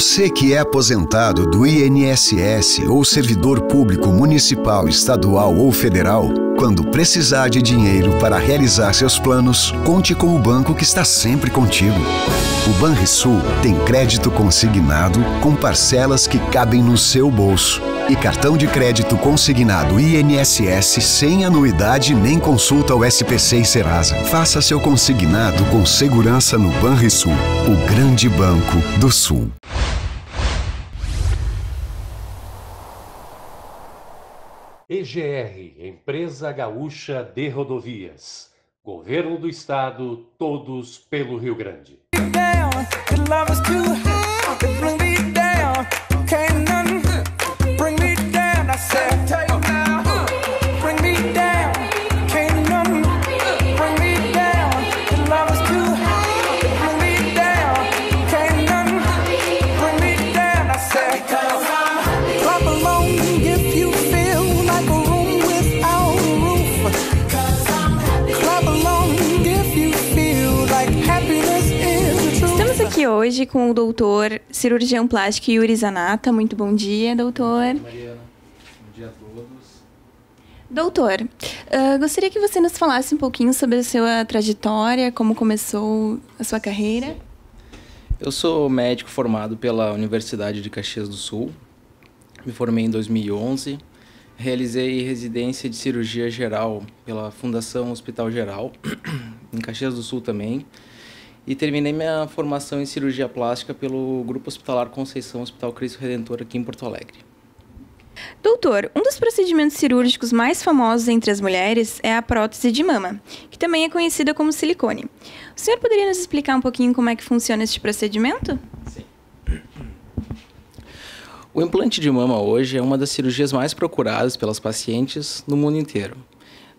Você que é aposentado do INSS ou servidor público municipal, estadual ou federal, quando precisar de dinheiro para realizar seus planos, conte com o banco que está sempre contigo. O Banrisul tem crédito consignado com parcelas que cabem no seu bolso. E cartão de crédito consignado INSS sem anuidade nem consulta ao SPC e Serasa. Faça seu consignado com segurança no Banrisul, o grande banco do Sul. EGR, Empresa Gaúcha de Rodovias. Governo do Estado, todos pelo Rio Grande. Hoje com o doutor cirurgião plástico Yuri Zanata. Muito bom dia, doutor. Mariana, bom dia a todos. Doutor, gostaria que você nos falasse um pouquinho sobre a sua trajetória, como começou a sua carreira. Eu sou médico formado pela Universidade de Caxias do Sul. Me formei em 2011. Realizei residência de cirurgia geral pela Fundação Hospital Geral, em Caxias do Sul também. E terminei minha formação em cirurgia plástica pelo Grupo Hospitalar Conceição Hospital Cristo Redentor aqui em Porto Alegre. Doutor, um dos procedimentos cirúrgicos mais famosos entre as mulheres é a prótese de mama, que também é conhecida como silicone. O senhor poderia nos explicar um pouquinho como é que funciona este procedimento? Sim. O implante de mama hoje é uma das cirurgias mais procuradas pelas pacientes no mundo inteiro.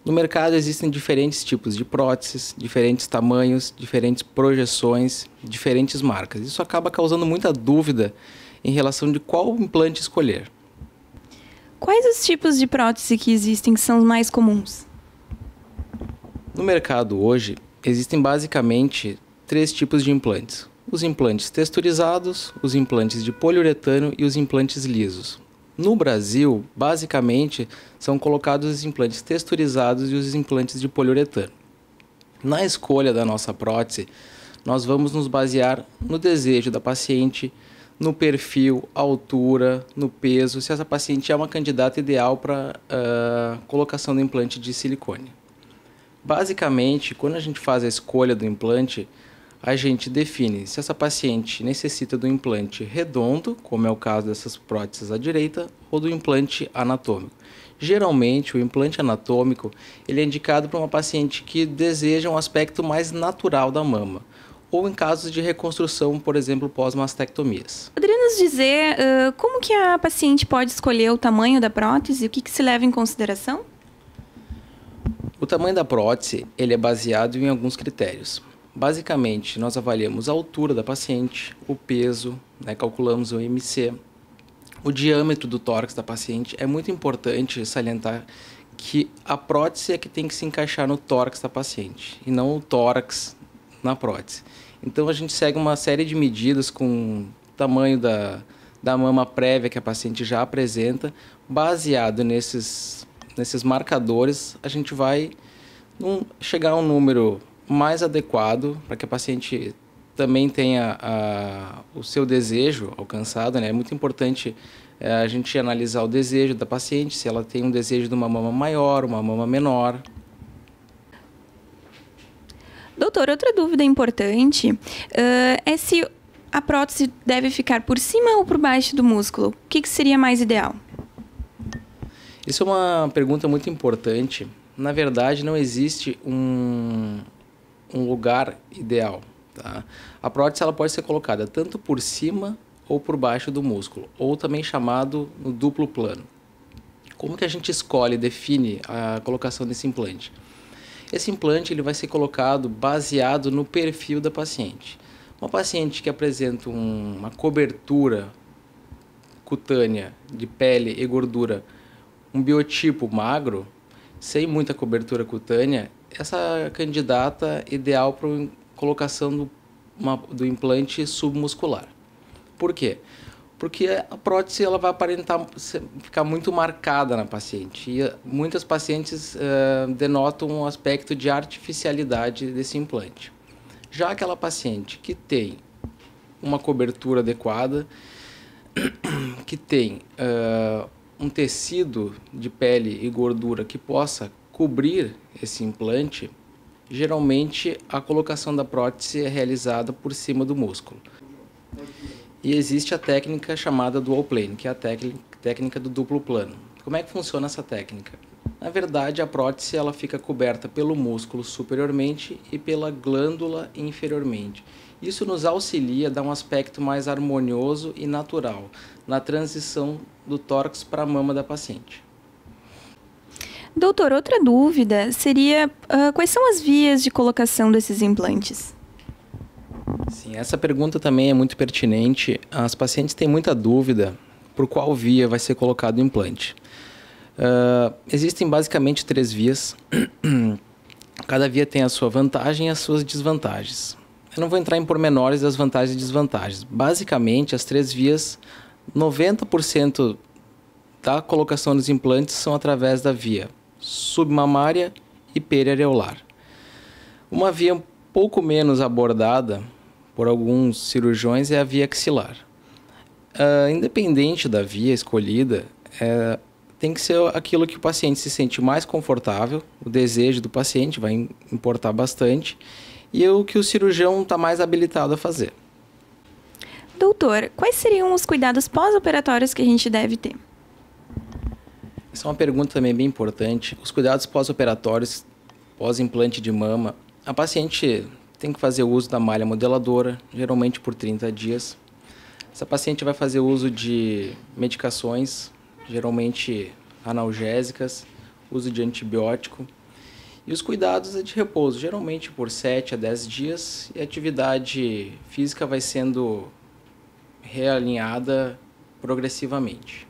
No mercado existem diferentes tipos de próteses, diferentes tamanhos, diferentes projeções, diferentes marcas. Isso acaba causando muita dúvida em relação de qual implante escolher. Quais os tipos de prótese que existem que são os mais comuns? No mercado hoje existem basicamente 3 tipos de implantes. Os implantes texturizados, os implantes de poliuretano e os implantes lisos. No Brasil, basicamente, são colocados os implantes texturizados e os implantes de poliuretano. Na escolha da nossa prótese, nós vamos nos basear no desejo da paciente, no perfil, altura, no peso, se essa paciente é uma candidata ideal para colocação do implante de silicone. Basicamente, quando a gente faz a escolha do implante, a gente define se essa paciente necessita do implante redondo, como é o caso dessas próteses à direita, ou do implante anatômico. Geralmente, o implante anatômico ele é indicado para uma paciente que deseja um aspecto mais natural da mama, ou em casos de reconstrução, por exemplo, pós-mastectomias. Poderia nos dizer como que a paciente pode escolher o tamanho da prótese? O que se leva em consideração? O tamanho da prótese ele é baseado em alguns critérios. Basicamente, nós avaliamos a altura da paciente, o peso, calculamos o IMC, o diâmetro do tórax da paciente. É muito importante salientar que a prótese é que tem que se encaixar no tórax da paciente e não o tórax na prótese. Então, a gente segue uma série de medidas com o tamanho da mama prévia que a paciente já apresenta. Baseado nesses marcadores, a gente vai chegar a um número mais adequado para que a paciente também tenha o seu desejo alcançado, né? É muito importante a gente analisar o desejo da paciente, se ela tem um desejo de uma mama maior, uma mama menor. Doutor, outra dúvida importante é se a prótese deve ficar por cima ou por baixo do músculo. O que seria mais ideal? Isso é uma pergunta muito importante. Na verdade, não existe um lugar ideal. Tá? A prótese ela pode ser colocada tanto por cima ou por baixo do músculo, ou também chamado no duplo plano. Como que a gente escolhe, define a colocação desse implante? Esse implante ele vai ser colocado baseado no perfil da paciente. Uma paciente que apresenta uma cobertura cutânea de pele e gordura, um biotipo magro, sem muita cobertura cutânea, essa candidata ideal para a colocação do implante submuscular. Por quê? Porque a prótese ela vai aparentar ficar muito marcada na paciente. E muitas pacientes denotam um aspecto de artificialidade desse implante. Já aquela paciente que tem uma cobertura adequada, que tem um tecido de pele e gordura que possa cobrir esse implante, geralmente a colocação da prótese é realizada por cima do músculo. E existe a técnica chamada dual plane, que é a técnica do duplo plano. Como é que funciona essa técnica? Na verdade, a prótese ela fica coberta pelo músculo superiormente e pela glândula inferiormente. Isso nos auxilia a dar um aspecto mais harmonioso e natural na transição do tórax para a mama da paciente. Doutor, outra dúvida seria quais são as vias de colocação desses implantes? Sim, essa pergunta também é muito pertinente. As pacientes têm muita dúvida por qual via vai ser colocado o implante. Existem basicamente 3 vias. Cada via tem a sua vantagem e as suas desvantagens. Eu não vou entrar em pormenores das vantagens e desvantagens. Basicamente, as 3 vias, 90% da colocação dos implantes são através da via submamária e periareolar. Uma via um pouco menos abordada por alguns cirurgiões é a via axilar. Independente da via escolhida, tem que ser aquilo que o paciente se sente mais confortável, o desejo do paciente vai importar bastante, e o que o cirurgião está mais habilitado a fazer. Doutor, quais seriam os cuidados pós-operatórios que a gente deve ter? Essa é uma pergunta também bem importante. Os cuidados pós-operatórios, pós-implante de mama, a paciente tem que fazer uso da malha modeladora, geralmente por 30 dias. Essa paciente vai fazer uso de medicações, geralmente analgésicas, uso de antibiótico. E os cuidados é de repouso, geralmente por 7 a 10 dias, e a atividade física vai sendo realinhada progressivamente.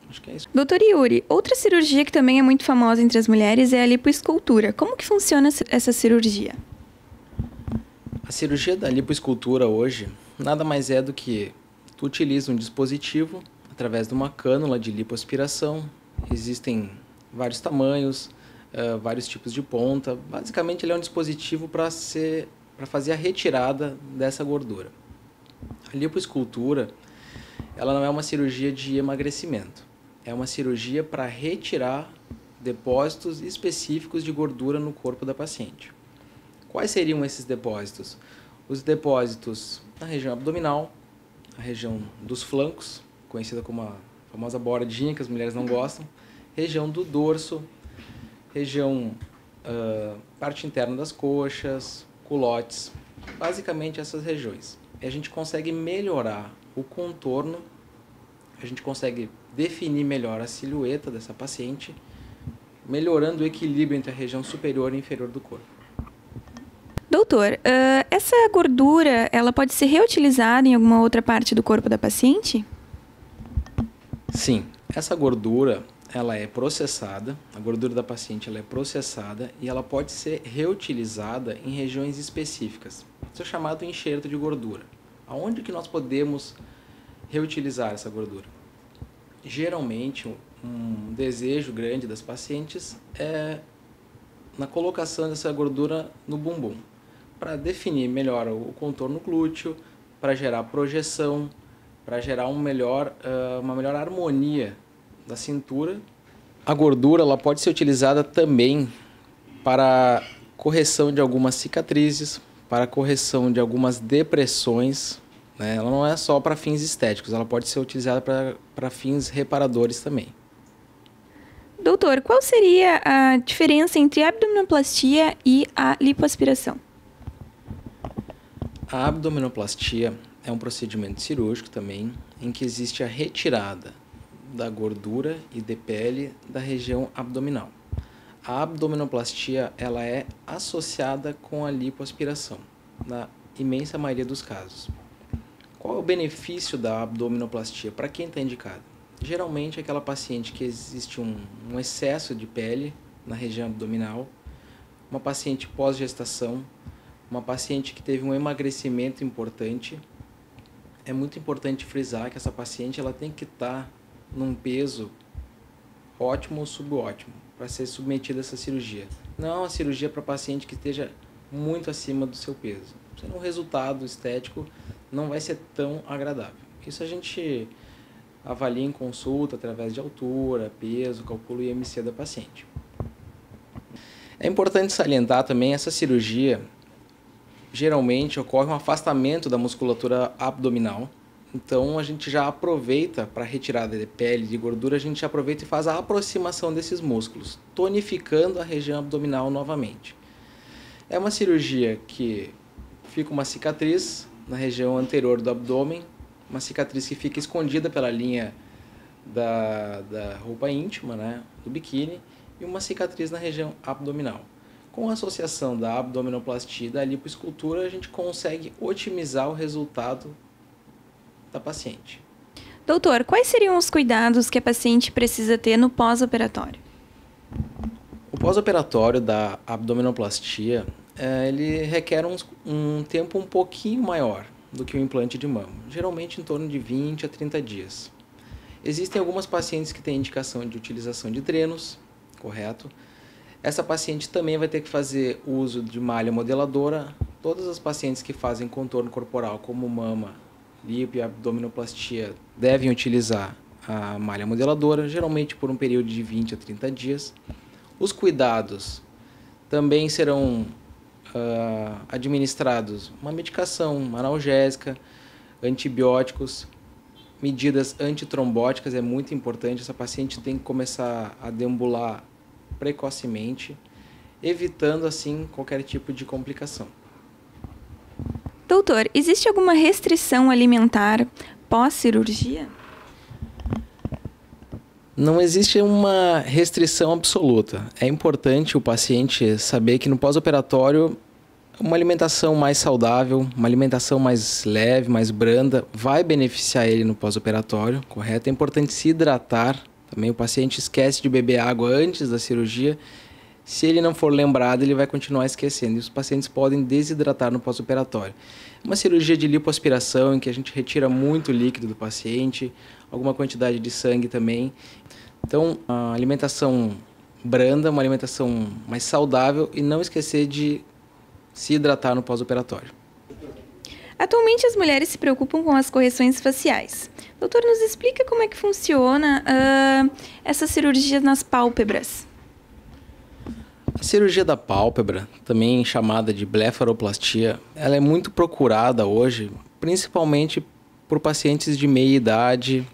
Acho que é isso. Doutor Yuri, outra cirurgia que também é muito famosa entre as mulheres é a lipoescultura. Como que funciona essa cirurgia? A cirurgia da lipoescultura hoje nada mais é do que tu utiliza um dispositivo através de uma cânula de lipoaspiração. Existem vários tamanhos, vários tipos de ponta. Basicamente, ele é um dispositivo para fazer a retirada dessa gordura. A lipoescultura, ela não é uma cirurgia de emagrecimento. É uma cirurgia para retirar depósitos específicos de gordura no corpo da paciente. Quais seriam esses depósitos? Os depósitos na região abdominal, a região dos flancos, conhecida como a famosa bordinha, que as mulheres não gostam, região do dorso, região, parte interna das coxas, culotes, basicamente essas regiões. E a gente consegue melhorar o contorno, a gente consegue definir melhor a silhueta dessa paciente, melhorando o equilíbrio entre a região superior e inferior do corpo. Doutor, essa gordura, ela pode ser reutilizada em alguma outra parte do corpo da paciente? Sim, essa gordura, ela é processada, a gordura da paciente ela é processada e ela pode ser reutilizada em regiões específicas. Isso é chamado enxerto de gordura. Aonde que nós podemos reutilizar essa gordura? Geralmente, um desejo grande das pacientes é na colocação dessa gordura no bumbum, para definir melhor o contorno glúteo, para gerar projeção, para gerar uma melhor harmonia da cintura. A gordura ela pode ser utilizada também para correção de algumas cicatrizes, para correção de algumas depressões, né? Ela não é só para fins estéticos, ela pode ser utilizada para fins reparadores também. Doutor, qual seria a diferença entre a abdominoplastia e a lipoaspiração? A abdominoplastia é um procedimento cirúrgico também, em que existe a retirada da gordura e de pele da região abdominal. A abdominoplastia ela é associada com a lipoaspiração, na imensa maioria dos casos. Qual é o benefício da abdominoplastia? Para quem está indicado? Geralmente, aquela paciente que existe um excesso de pele na região abdominal, uma paciente pós-gestação, uma paciente que teve um emagrecimento importante, é muito importante frisar que essa paciente ela tem que estar num peso ótimo ou subótimo para ser submetida a essa cirurgia. Não é uma cirurgia para paciente que esteja muito acima do seu peso. Senão o resultado estético não vai ser tão agradável. Isso a gente avalia em consulta através de altura, peso, calcula o IMC da paciente. É importante salientar também essa cirurgia, geralmente ocorre um afastamento da musculatura abdominal. Então a gente já aproveita para retirada de pele, de gordura, a gente já aproveita e faz a aproximação desses músculos, tonificando a região abdominal novamente. É uma cirurgia que fica uma cicatriz na região anterior do abdômen, uma cicatriz que fica escondida pela linha da roupa íntima, né, do biquíni, e uma cicatriz na região abdominal. Com a associação da abdominoplastia e da lipoescultura, a gente consegue otimizar o resultado da paciente. Doutor, quais seriam os cuidados que a paciente precisa ter no pós-operatório? O pós-operatório da abdominoplastia, ele requer um tempo um pouquinho maior do que o implante de mama, geralmente em torno de 20 a 30 dias. Existem algumas pacientes que têm indicação de utilização de drenos, correto? Essa paciente também vai ter que fazer uso de malha modeladora. Todas as pacientes que fazem contorno corporal, como mama, lipo e abdominoplastia, devem utilizar a malha modeladora, geralmente por um período de 20 a 30 dias. Os cuidados também serão administrados uma medicação analgésica, antibióticos, medidas antitrombóticas, é muito importante. Essa paciente tem que começar a deambular precocemente, evitando assim qualquer tipo de complicação. Doutor, existe alguma restrição alimentar pós-cirurgia? Não existe uma restrição absoluta. É importante o paciente saber que no pós-operatório uma alimentação mais saudável, uma alimentação mais leve, mais branda, vai beneficiar ele no pós-operatório, correto? É importante se hidratar. Também o paciente esquece de beber água antes da cirurgia. Se ele não for lembrado, ele vai continuar esquecendo. E os pacientes podem desidratar no pós-operatório. Uma cirurgia de lipoaspiração, em que a gente retira muito líquido do paciente, alguma quantidade de sangue também. Então, a alimentação branda, uma alimentação mais saudável e não esquecer de se hidratar no pós-operatório. Atualmente as mulheres se preocupam com as correções faciais. Doutor, nos explica como é que funciona essa cirurgia nas pálpebras. A cirurgia da pálpebra, também chamada de blefaroplastia, ela é muito procurada hoje, principalmente por pacientes de meia idade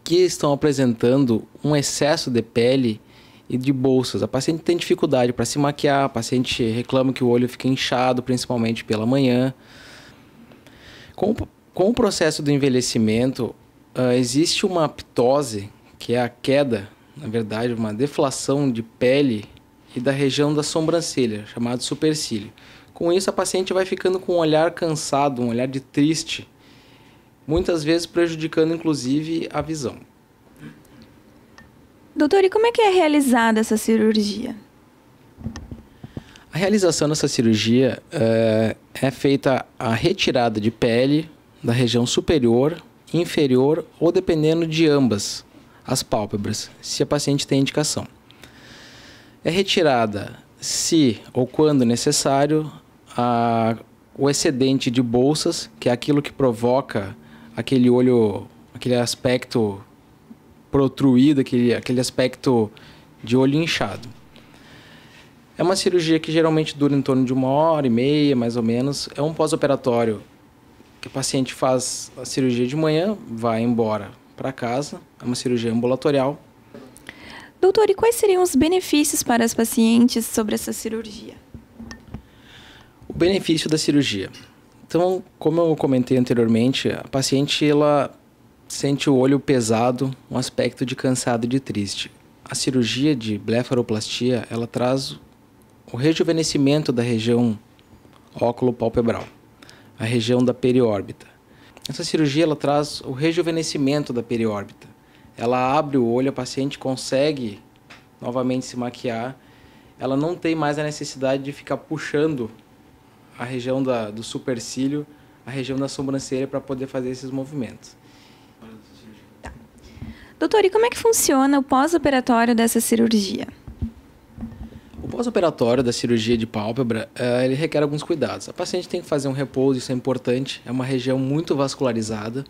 que estão apresentando um excesso de pele e de bolsas. A paciente tem dificuldade para se maquiar, a paciente reclama que o olho fica inchado, principalmente pela manhã. Com o processo do envelhecimento, existe uma ptose, que é a queda, na verdade, uma deflação de pele e da região da sobrancelha, chamado supercílio. Com isso, a paciente vai ficando com um olhar cansado, um olhar de triste, muitas vezes prejudicando, inclusive, a visão. Doutor, e como é que é realizada essa cirurgia? A realização dessa cirurgia é feita a retirada de pele da região superior, inferior ou dependendo de ambas as pálpebras, se a paciente tem indicação. É retirada, se ou quando necessário, o excedente de bolsas, que é aquilo que provoca aquele olho, aquele aspecto protruído, aquele aspecto de olho inchado. É uma cirurgia que geralmente dura em torno de 1h30, mais ou menos. É um pós-operatório que o paciente faz a cirurgia de manhã, vai embora para casa. É uma cirurgia ambulatorial. Doutor, e quais seriam os benefícios para as pacientes sobre essa cirurgia? O benefício da cirurgia. Então, como eu comentei anteriormente, a paciente ela sente o olho pesado, um aspecto de cansado e de triste. A cirurgia de blefaroplastia, ela traz o rejuvenescimento da região óculo-palpebral, a região da periórbita. Essa cirurgia ela traz o rejuvenescimento da periórbita. Ela abre o olho, a paciente consegue novamente se maquiar. Ela não tem mais a necessidade de ficar puxando a região do supercílio a região da sobrancelha para poder fazer esses movimentos. Doutor, e como é que funciona o pós-operatório dessa cirurgia? O pós-operatório da cirurgia de pálpebra, ele requer alguns cuidados. A paciente tem que fazer um repouso, isso é importante, é uma região muito vascularizada,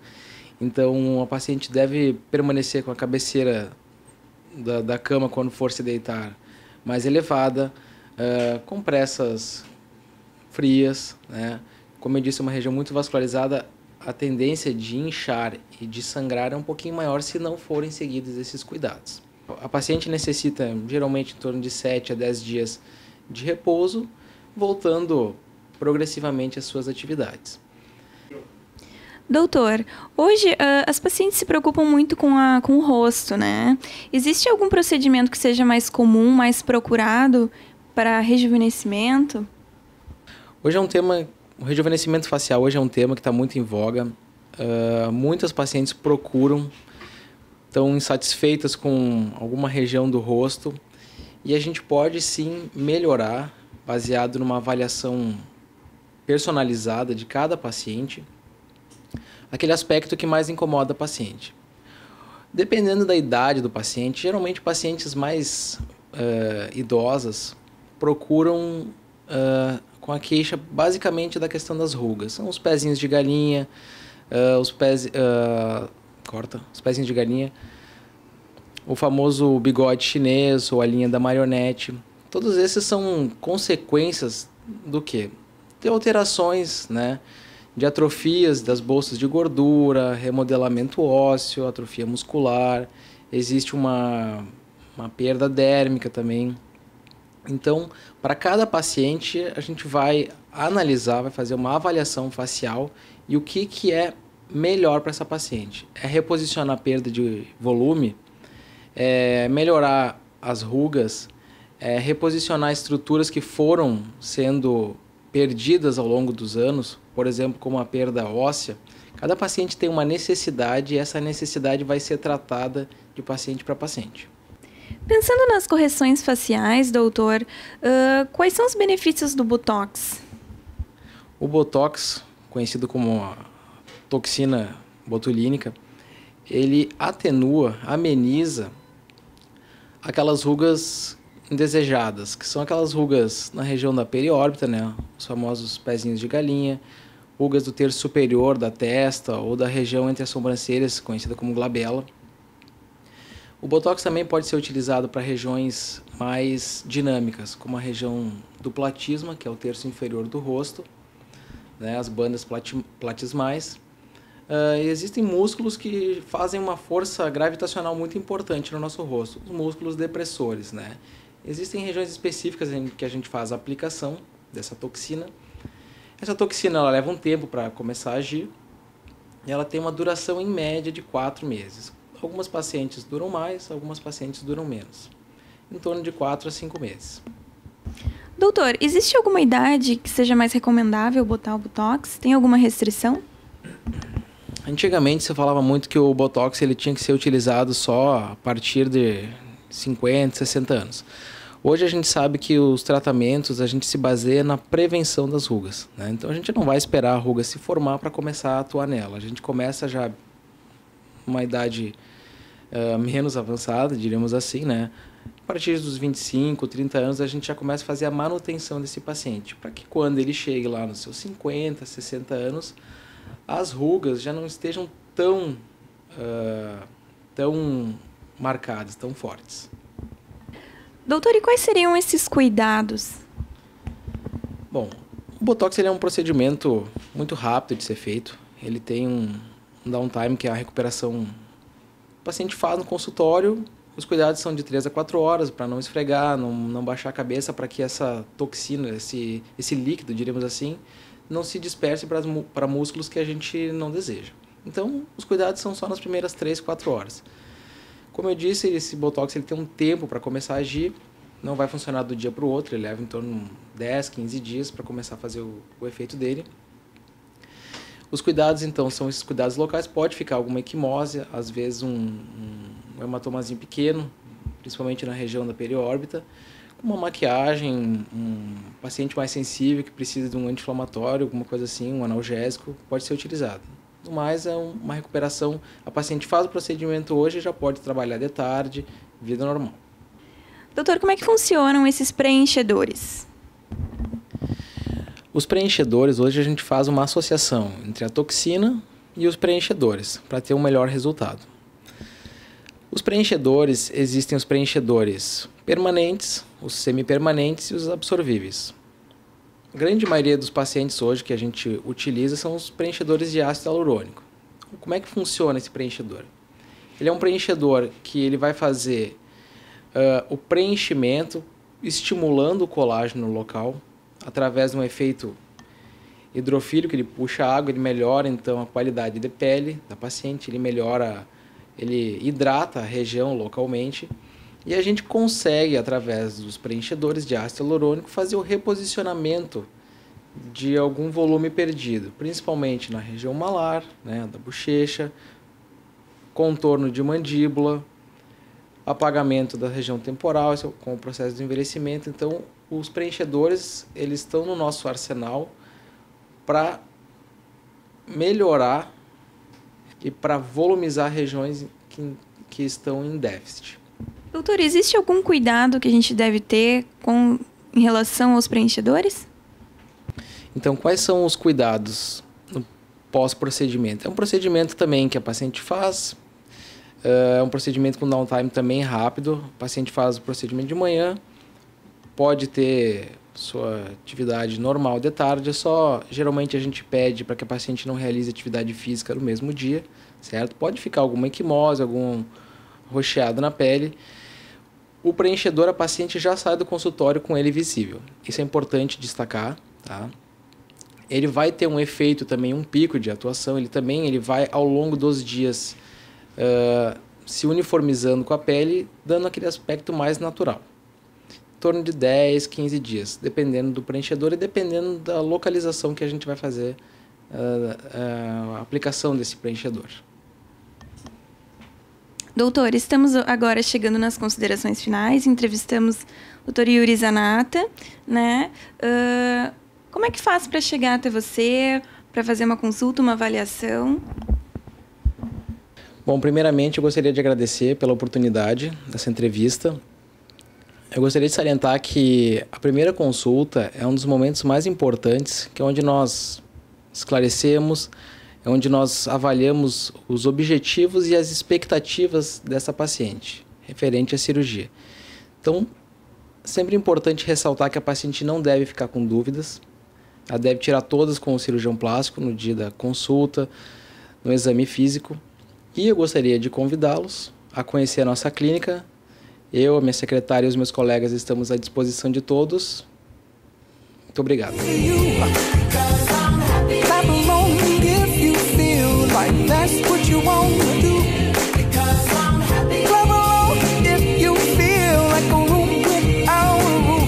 então a paciente deve permanecer com a cabeceira da cama quando for se deitar mais elevada, com pressas frias, né? Como eu disse, é uma região muito vascularizada, a tendência de inchar e de sangrar é um pouquinho maior se não forem seguidos esses cuidados. A paciente necessita geralmente em torno de 7 a 10 dias de repouso, voltando progressivamente às suas atividades. Doutor, hoje as pacientes se preocupam muito com o rosto, né? Existe algum procedimento que seja mais comum, mais procurado para rejuvenescimento? Hoje é um tema, o rejuvenescimento facial hoje é um tema que está muito em voga. Muitas pacientes procuram, estão insatisfeitas com alguma região do rosto e a gente pode sim melhorar, baseado numa avaliação personalizada de cada paciente, aquele aspecto que mais incomoda a paciente. Dependendo da idade do paciente, geralmente pacientes mais idosas procuram com a queixa basicamente da questão das rugas. São os pezinhos de galinha, os pezinhos de galinha, o famoso bigode chinês ou a linha da marionete. Todos esses são consequências do quê? De alterações, né? De atrofias das bolsas de gordura, remodelamento ósseo, atrofia muscular, existe uma perda dérmica também. Então, para cada paciente, a gente vai analisar, vai fazer uma avaliação facial e o que é melhor para essa paciente. É reposicionar a perda de volume, é melhorar as rugas, é reposicionar estruturas que foram sendo perdidas ao longo dos anos, por exemplo, como a perda óssea. Cada paciente tem uma necessidade e essa necessidade vai ser tratada de paciente para paciente. Pensando nas correções faciais, doutor, quais são os benefícios do Botox? O Botox, conhecido como a toxina botulínica, ele atenua, ameniza aquelas rugas indesejadas, que são aquelas rugas na região da periórbita, né? Os famosos pezinhos de galinha, rugas do terço superior da testa ou da região entre as sobrancelhas, conhecida como glabela. O Botox também pode ser utilizado para regiões mais dinâmicas, como a região do platisma, que é o terço inferior do rosto, né? As bandas platismais. Existem músculos que fazem uma força gravitacional muito importante no nosso rosto, os músculos depressores, né? Existem regiões específicas em que a gente faz a aplicação dessa toxina. Essa toxina ela leva um tempo para começar a agir e ela tem uma duração em média de 4 meses. Algumas pacientes duram mais, algumas pacientes duram menos, em torno de 4 a 5 meses. Doutor, existe alguma idade que seja mais recomendável botar o Botox? Tem alguma restrição? Antigamente se falava muito que o Botox ele tinha que ser utilizado só a partir de 50, 60 anos. Hoje a gente sabe que os tratamentos, a gente se baseia na prevenção das rugas, né? Então a gente não vai esperar a ruga se formar para começar a atuar nela. A gente começa já uma idade menos avançada, diríamos assim, né? A partir dos 25, 30 anos a gente já começa a fazer a manutenção desse paciente, para que quando ele chegue lá nos seus 50, 60 anos, as rugas já não estejam tão marcadas, tão fortes. Doutor, e quais seriam esses cuidados? Bom, o Botox ele é um procedimento muito rápido de ser feito. Ele tem um downtime, que é a recuperação que o paciente faz no consultório. Os cuidados são de 3 a 4 horas para não esfregar, não baixar a cabeça, para que essa toxina, esse líquido, diríamos assim, não se disperse para músculos que a gente não deseja. Então, os cuidados são só nas primeiras 3, 4 horas. Como eu disse, esse Botox ele tem um tempo para começar a agir, não vai funcionar do dia para o outro, ele leva em torno de 10, 15 dias para começar a fazer o efeito dele. Os cuidados, então, são esses cuidados locais, pode ficar alguma equimose, às vezes um hematomazinho pequeno, principalmente na região da periórbita, uma maquiagem, um paciente mais sensível que precisa de um anti-inflamatório, alguma coisa assim, um analgésico, pode ser utilizado. No mais, é uma recuperação. A paciente faz o procedimento hoje e já pode trabalhar de tarde, vida normal. Doutor, como é que funcionam esses preenchedores? Os preenchedores, hoje a gente faz uma associação entre a toxina e os preenchedores, para ter um melhor resultado. Os preenchedores, existem os preenchedores permanentes, os semipermanentes e os absorvíveis. A grande maioria dos pacientes hoje que a gente utiliza são os preenchedores de ácido hialurônico. Como é que funciona esse preenchedor? Ele é um preenchedor que ele vai fazer o preenchimento, estimulando o colágeno no local, através de um efeito hidrofílico, ele puxa água, ele melhora então a qualidade de pele da paciente, ele hidrata a região localmente. E a gente consegue, através dos preenchedores de ácido hialurônico, fazer o reposicionamento de algum volume perdido, principalmente na região malar, né, da bochecha, contorno de mandíbula, apagamento da região temporal, com o processo de envelhecimento. Então, os preenchedores, eles estão no nosso arsenal para melhorar e para volumizar regiões que estão em déficit. Doutor, existe algum cuidado que a gente deve ter em relação aos preenchedores? Então, quais são os cuidados no pós-procedimento? É um procedimento também que a paciente faz, é um procedimento com downtime também rápido. O paciente faz o procedimento de manhã, pode ter sua atividade normal de tarde, geralmente a gente pede para que a paciente não realize atividade física no mesmo dia, certo? Pode ficar alguma equimose, algum roxeado na pele. O preenchedor, a paciente já sai do consultório com ele visível. Isso é importante destacar, tá? Ele vai ter um efeito também, um pico de atuação. Ele vai, ao longo dos dias, se uniformizando com a pele, dando aquele aspecto mais natural. Em torno de 10, 15 dias, dependendo do preenchedor e dependendo da localização que a gente vai fazer a aplicação desse preenchedor. Doutor, estamos agora chegando nas considerações finais. Entrevistamos o Dr. Yuri Zanata, né? Como é que faz para chegar até você, para fazer uma consulta, uma avaliação? Bom, primeiramente eu gostaria de agradecer pela oportunidade dessa entrevista. Eu gostaria de salientar que a primeira consulta é um dos momentos mais importantes, que é onde nós esclarecemos, é onde nós avaliamos os objetivos e as expectativas dessa paciente, referente à cirurgia. Então, sempre é importante ressaltar que a paciente não deve ficar com dúvidas, ela deve tirar todas com o cirurgião plástico no dia da consulta, no exame físico. E eu gostaria de convidá-los a conhecer a nossa clínica. Eu, a minha secretária e os meus colegas estamos à disposição de todos. Muito obrigado. Clap along if you feel like a room without a roof.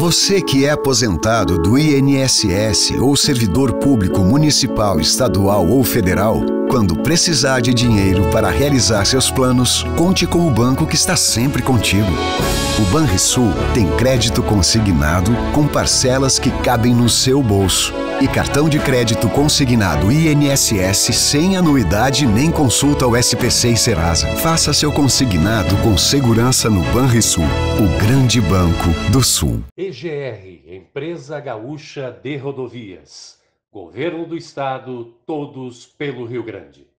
Você que é aposentado do INSS ou servidor público municipal, estadual ou federal, quando precisar de dinheiro para realizar seus planos, conte com o banco que está sempre contigo. O Banrisul tem crédito consignado com parcelas que cabem no seu bolso e cartão de crédito consignado INSS sem anuidade nem consulta ao SPC e Serasa. Faça seu consignado com segurança no Banrisul, o grande banco do Sul. EGR, Empresa Gaúcha de Rodovias. Governo do Estado, todos pelo Rio Grande.